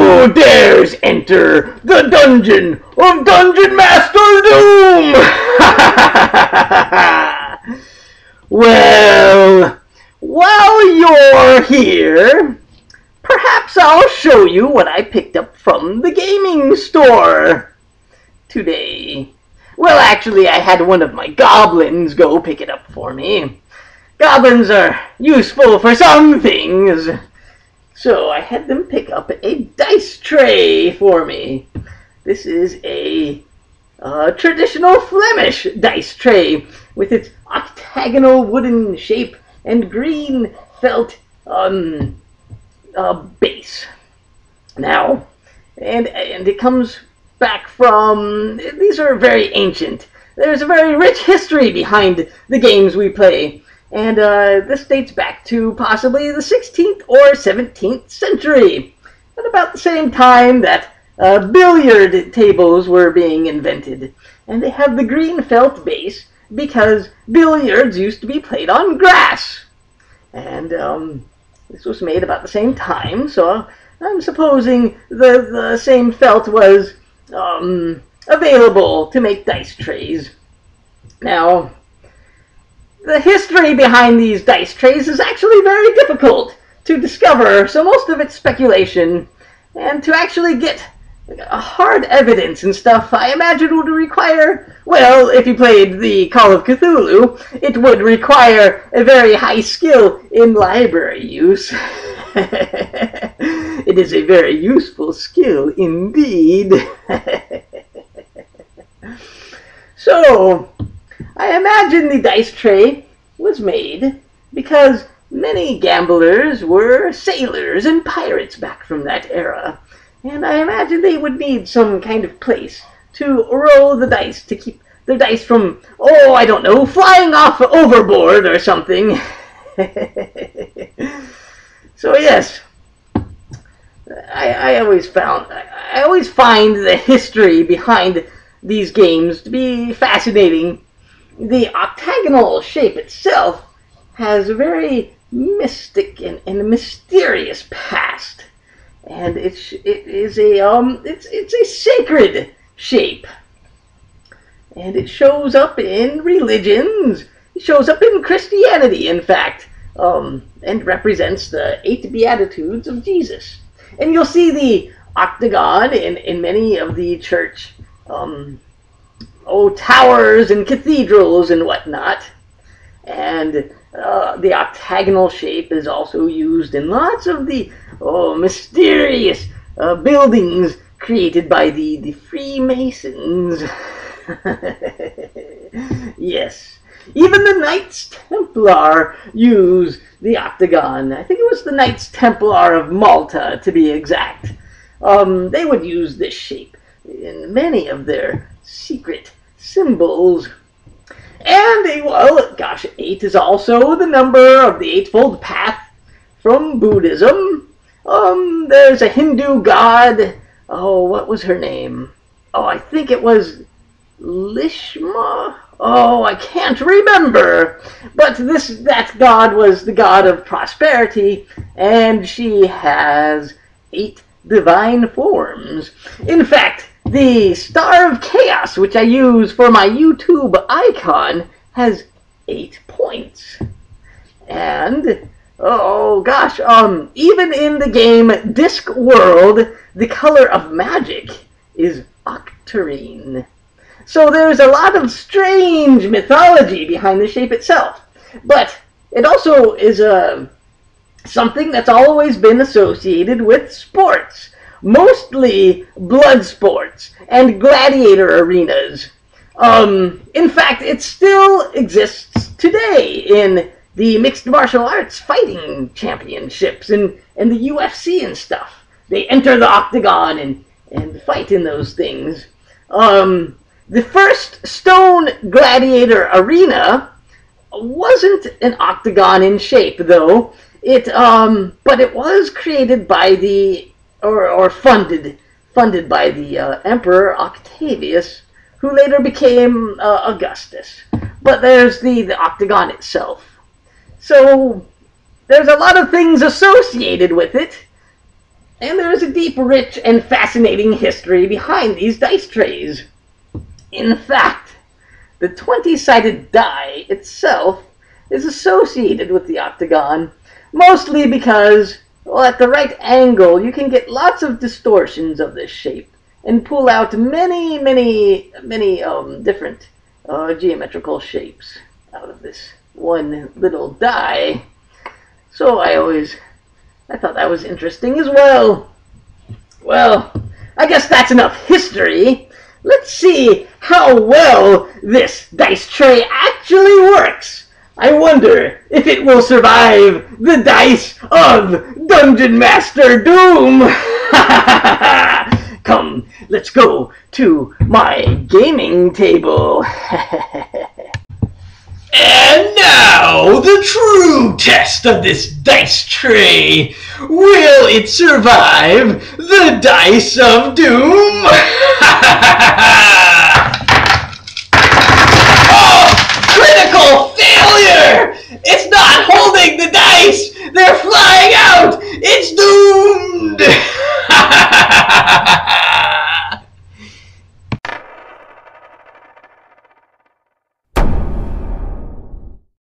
Who dares enter the dungeon of Dungeonmaster Doom? Well, while you're here, perhaps I'll show you what I picked up from the gaming store today. Well, actually, I had one of my goblins go pick it up for me. Goblins are useful for some things, so I had them pick up a dice tray for me. This is a traditional Flemish dice tray with its octagonal wooden shape and green felt base. Now, and it comes back from, these are very ancient. There's a very rich history behind the games we play, and this dates back to possibly the 16th or 17th century, at about the same time that billiard tables were being invented. And they have the green felt base because billiards used to be played on grass. And this was made about the same time, so I'm supposing the same felt was available to make dice trays. Now, the history behind these dice trays is actually very difficult to discover, so most of it's speculation, and to actually get hard evidence and stuff, I imagine would require, well, if you played the Call of Cthulhu, it would require a very high skill in library use. It is a very useful skill indeed. So, I imagine the dice tray was made because many gamblers were sailors and pirates back from that era. And I imagine they would need some kind of place to roll the dice to keep their dice from, oh, I don't know, flying off overboard or something. So yes, I always find the history behind these games to be fascinating. The octagonal shape itself has a very mystic and mysterious past. And it's a sacred shape, and it shows up in religions. It shows up in Christianity, in fact, and represents the 8 Beatitudes of Jesus. And you'll see the octagon in many of the church towers and cathedrals and whatnot. And the octagonal shape is also used in lots of the mysterious buildings created by the Freemasons. Yes, even the Knights Templar use the octagon. I think it was the Knights Templar of Malta, to be exact. They would use this shape in many of their secret symbols. And, well, gosh, 8 is also the number of the Eightfold Path from Buddhism. There's a Hindu god. Oh, what was her name? Oh, I think it was Lishma? Oh, I can't remember. But that god was the god of prosperity, and she has 8 divine forms. In fact, the Star of Chaos, which I use for my YouTube icon, has 8 points. And, oh gosh, even in the game Discworld, the color of magic is octarine. So there's a lot of strange mythology behind the shape itself. But it also is something that's always been associated with sports. Mostly blood sports and gladiator arenas. In fact, it still exists today in the mixed martial arts fighting championships and the UFC and stuff. They enter the octagon and fight in those things. The first stone gladiator arena wasn't an octagon in shape, though. But it was created by or funded by the Emperor Octavius, who later became Augustus. But there's the octagon itself. So there's a lot of things associated with it. And there is a deep, rich, and fascinating history behind these dice trays. In fact, the 20-sided die itself is associated with the octagon, mostly because, well, at the right angle, you can get lots of distortions of this shape and pull out many different geometrical shapes out of this one little die. So I thought that was interesting as well. Well, I guess that's enough history. Let's see how well this dice tray actually works. I wonder if it will survive the dice of Dungeonmaster Doom. Come, let's go to my gaming table. And now, the true test of this dice tray. Will it survive the dice of doom?